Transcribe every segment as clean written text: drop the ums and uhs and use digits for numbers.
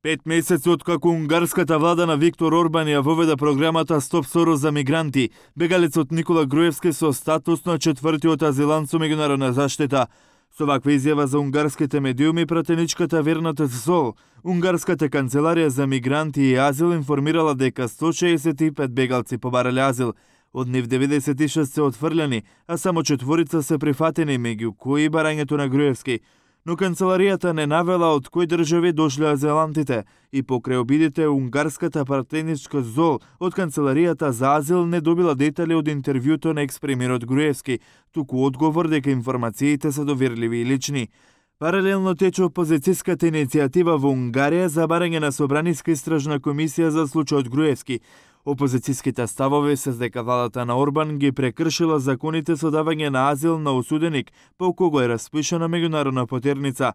5 месеци откако унгарската влада на Виктор Орбан ја воведе програмата Стоп Сорос за мигранти, бегалецот Никола Груевски со статус на четвртиот азилант со меѓународна заштита. Со ваква изјава за унгарските медиуми пратеничката Верната Сол, унгарската канцеларија за мигранти и азил информирала дека 165 бегалци побарале азил. Од нив 96 се отфрлени, а само 4 се прифатени, меѓу кои барањето на Груевски. Но канцеларијата не навела од кои држави дошле азилантите и покрај обидите унгарската пратеничка ЗОЛ од канцеларијата за азил не добила детали од интервјуто на екс-премиерот Груевски, туку одговор дека информациите се доверливи и лични. Паралелно тече опозицијската иницијатива во Унгарија за барање на собраниска истражна комисија за случајот Груевски. Опозицијските ставови се дека владата на Орбан ги прекршила законите со давање на азил на осуденик по кого е распишана меѓународна потерница.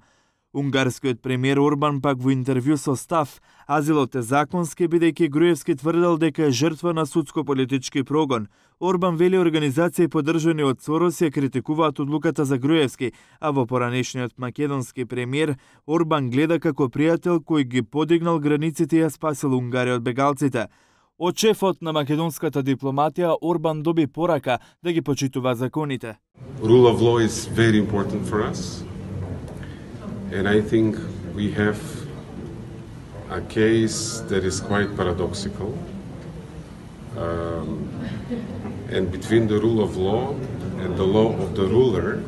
Унгарскиот премиер Орбан пак во интервју со Став, азилот е законски бидејќи Груевски тврдел дека е жртва на судско-политички прогон. Орбан вели организации поддржани од Сорос ја критикуваат одлуката за Груевски, а во поранешниот македонски премиер Орбан гледа како пријател кој ги подигнал границите и ја спасил Унгарија од бегалците. Од шефот на македонската дипломатија Орбан доби порака да ги почитува законите. Rule of law is very important for us. And I think we have a case that is quite paradoxical. And between the rule of law and the law of the ruler,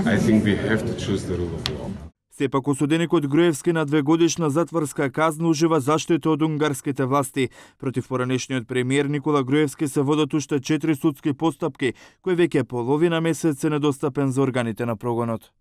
I think we have to choose the rule of law. Сепак осуденикот Груевски на 2-годишна затворска казна ужива заштита од унгарските власти. Против поранешниот премиер Никола Груевски се водат уште 4 судски постапки, кои веќе половина месец се недостапен за органите на прогонот.